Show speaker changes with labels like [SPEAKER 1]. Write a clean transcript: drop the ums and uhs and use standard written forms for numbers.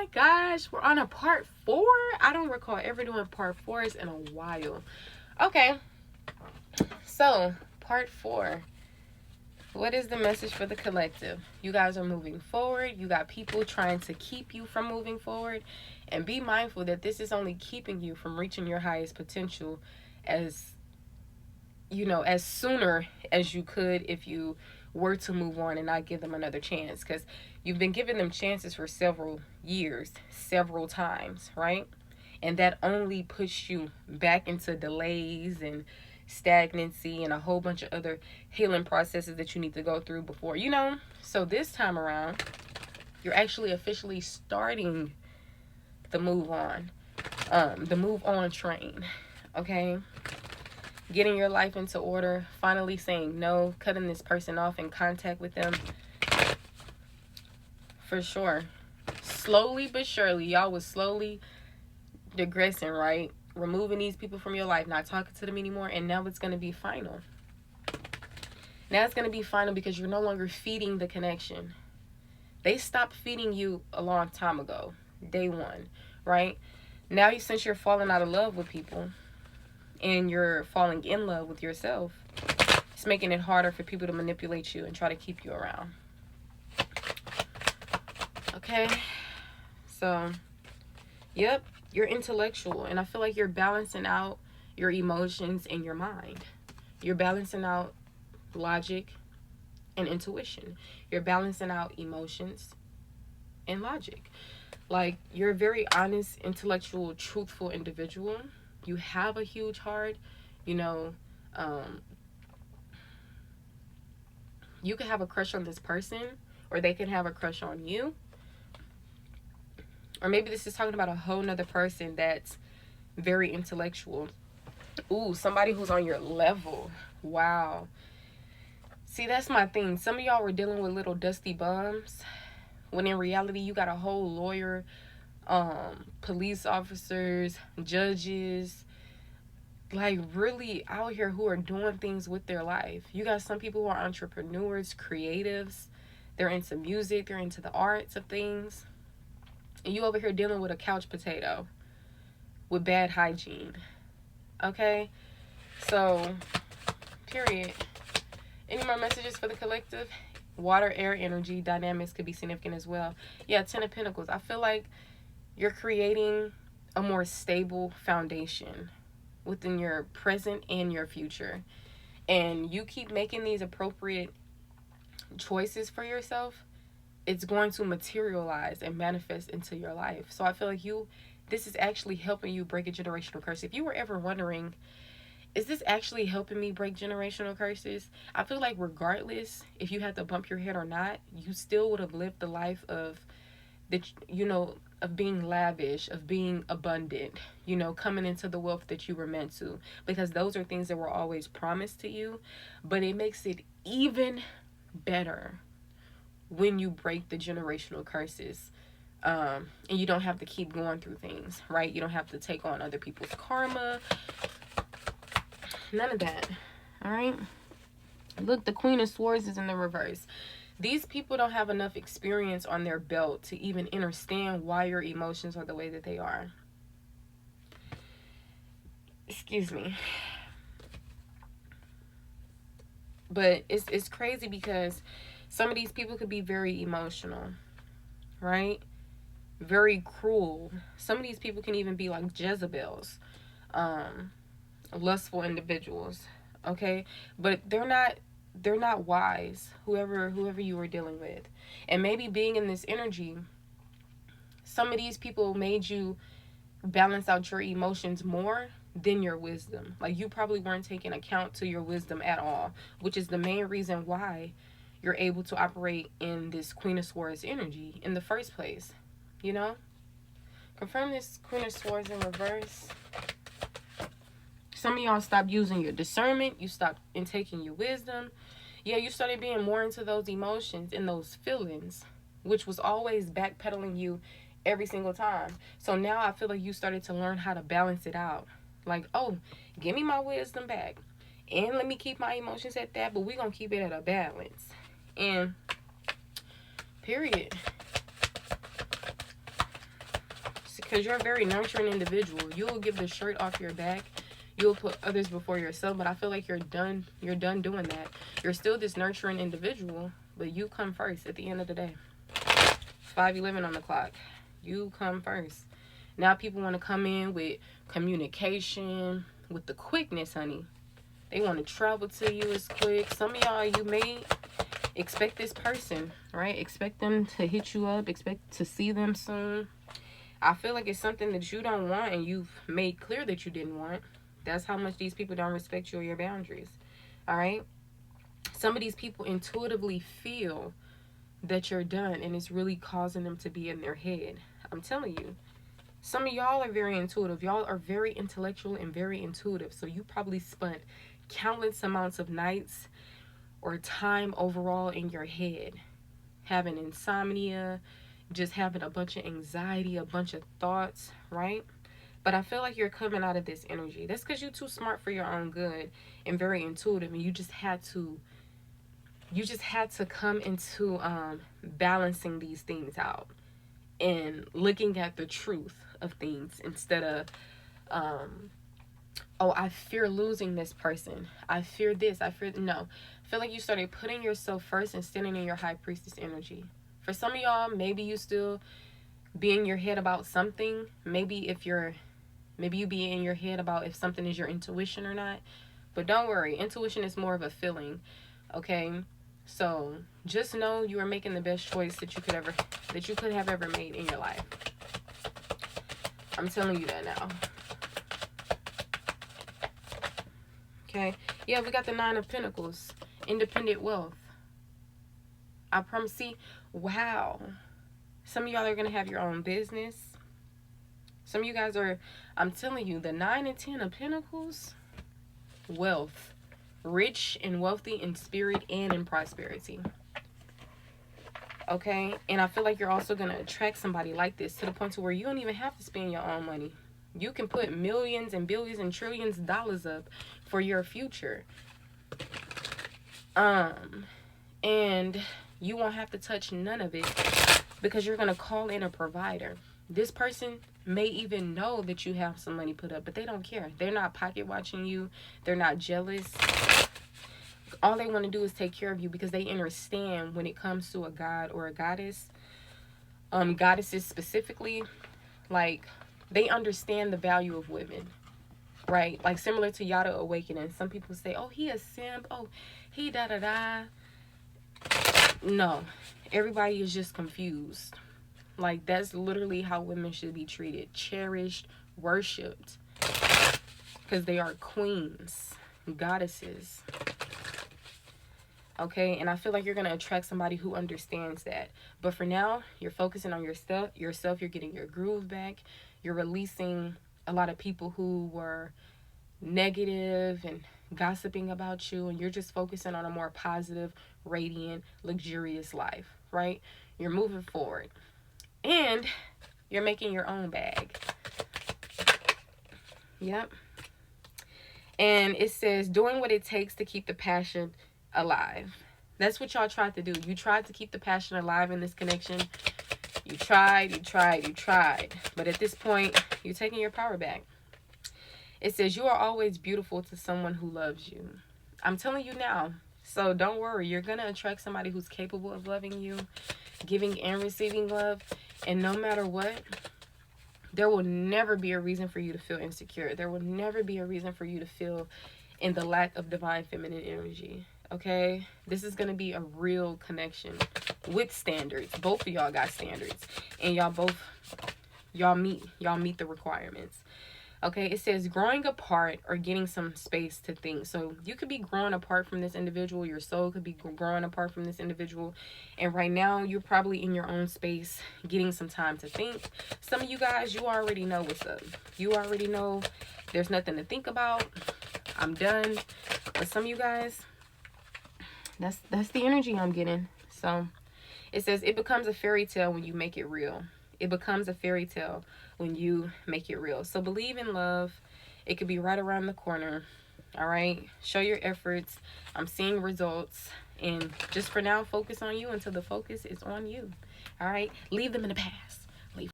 [SPEAKER 1] my gosh, we're on a part 4. I don't recall ever doing part 4s in a while. Okay, so part 4. What is the message for the collective? You guys are moving forward. You got people trying to keep you from moving forward. And be mindful that this is only keeping you from reaching your highest potential as, you know, as sooner as you could if you were to move on and not give them another chance. Because you've been giving them chances for several years, several times, right? And that only puts you back into delays and stagnancy and a whole bunch of other healing processes that you need to go through before, you know. So this time around, you're actually officially starting the move on train. Okay, getting your life into order, finally saying no, cutting this person off in contact with them. For sure. Slowly but surely, y'all was slowly digressing, right? Removing these people from your life, not talking to them anymore, and now it's going to be final. Now it's going to be final because you're no longer feeding the connection. They stopped feeding you a long time ago, day one, right? Now, since you're falling out of love with people and you're falling in love with yourself, it's making it harder for people to manipulate you and try to keep you around. Okay, so, yep. You're intellectual, and I feel like you're balancing out your emotions and your mind. You're balancing out logic and intuition. You're balancing out emotions and logic. Like, you're a very honest, intellectual, truthful individual. You have a huge heart. You know, you can have a crush on this person, or they can have a crush on you. Or maybe this is talking about a whole nother person that's very intellectual. Ooh, somebody who's on your level. Wow. See, that's my thing. Some of y'all were dealing with little dusty bums, when in reality you got a whole lawyer, police officers, judges, like really out here who are doing things with their life. You got some people who are entrepreneurs, creatives. They're into music. They're into the arts of things. And you over here dealing with a couch potato with bad hygiene. Okay? So, period. Any more messages for the collective? Water, air, energy, dynamics could be significant as well. Yeah, 10 of Pentacles. I feel like you're creating a more stable foundation within your present and your future. And you keep making these appropriate choices for yourself, it's going to materialize and manifest into your life. So I feel like this is actually helping you break a generational curse. If you were ever wondering, is this actually helping me break generational curses? I feel like regardless if you had to bump your head or not, you still would have lived the life of of being lavish, of being abundant, coming into the wealth that you were meant to, because those are things that were always promised to you. But it makes it even better when you break the generational curses, and you don't have to keep going through things, right? You don't have to take on other people's karma, none of that. All right, look, the Queen of Swords is in the reverse. These people don't have enough experience on their belt to even understand why your emotions are the way that they are. Excuse me. But it's crazy because some of these people could be very emotional, right? Very cruel. Some of these people can even be like Jezebels, lustful individuals, okay? But they're not wise, whoever you were dealing with. And maybe being in this energy, some of these people made you balance out your emotions more than your wisdom. Like, you probably weren't taking account to your wisdom at all, which is the main reason why you're able to operate in this Queen of Swords energy in the first place. Confirm this Queen of Swords in reverse. Some of y'all stopped using your discernment. You stopped taking your wisdom. Yeah, you started being more into those emotions and those feelings, which was always backpedaling you every single time. So now I feel like you started to learn how to balance it out. Like, oh, give me my wisdom back, and let me keep my emotions at that, but we're going to keep it at a balance. And period. Because you're a very nurturing individual. You will give the shirt off your back. You will put others before yourself. But I feel like you're done. You're done doing that. You're still this nurturing individual, but you come first at the end of the day. 5:11 on the clock. You come first. Now people want to come in with communication, with the quickness, honey. They want to travel to you as quick. Some of y'all, you may expect this person, right? Expect them to hit you up. Expect to see them soon. I feel like it's something that you don't want and you've made clear that you didn't want. That's how much these people don't respect you or your boundaries. All right? Some of these people intuitively feel that you're done and it's really causing them to be in their head. I'm telling you. Some of y'all are very intuitive. Y'all are very intellectual and very intuitive. So you probably spent countless amounts of nights or time overall in your head. Having insomnia, just having a bunch of anxiety, a bunch of thoughts, right? But I feel like you're coming out of this energy. That's because you're too smart for your own good and very intuitive. And you just had to come into balancing these things out and looking at the truth of things instead of oh, I fear losing this person, I fear this, I fear no. I feel like you started putting yourself first and standing in your high priestess energy. For some of y'all, maybe you still be in your head about something. Maybe you be in your head about if something is your intuition or not. But don't worry, intuition is more of a feeling. Okay, so just know you are making the best choice that you could have ever made in your life. I'm telling you that now. Okay, yeah, we got the 9 of Pentacles, independent wealth. I promise. See, wow. Some of y'all are gonna have your own business. Some of you guys are. I'm telling you, the 9 and 10 of Pentacles, wealth. Rich and wealthy in spirit and in prosperity. Okay, and I feel like you're also going to attract somebody like this to the point to where you don't even have to spend your own money. You can put millions and billions and trillions of dollars up for your future. And you won't have to touch none of it because you're going to call in a provider. This person may even know that you have some money put up, but they don't care. They're not pocket watching you. They're not jealous. All they want to do is take care of you because they understand when it comes to a god or a goddess, goddesses specifically, like they understand the value of women, right? Like similar to Yada Awakening. Some people say, oh, he a simp. Oh, he da-da-da. No, everybody is just confused. Like, that's literally how women should be treated. Cherished, worshipped. Because they are queens, goddesses. Okay, and I feel like you're going to attract somebody who understands that. But for now, you're focusing on yourself. You're getting your groove back. You're releasing a lot of people who were negative and gossiping about you. And you're just focusing on a more positive, radiant, luxurious life, right? You're moving forward. And you're making your own bag. Yep. And it says, doing what it takes to keep the passion alive. That's what y'all tried to do. You tried to keep the passion alive in this connection. You tried. But at this point, you're taking your power back. It says, you are always beautiful to someone who loves you. I'm telling you now. So don't worry. You're going to attract somebody who's capable of loving you, giving and receiving love. And no matter what, there will never be a reason for you to feel insecure. There will never be a reason for you to feel in the lack of divine feminine energy. Okay? This is going to be a real connection with standards. Both of y'all got standards. And y'all meet the requirements. Okay, it says growing apart or getting some space to think. So you could be growing apart from this individual. Your soul could be growing apart from this individual. And right now, you're probably in your own space, getting some time to think. Some of you guys, you already know what's up. You already know there's nothing to think about. I'm done. But some of you guys, that's the energy I'm getting. So it says it becomes a fairy tale when you make it real. It becomes a fairy tale when you make it real. So believe in love. It could be right around the corner. All right. Show your efforts. I'm seeing results. And just for now, focus on you until the focus is on you. All right. Leave them in the past.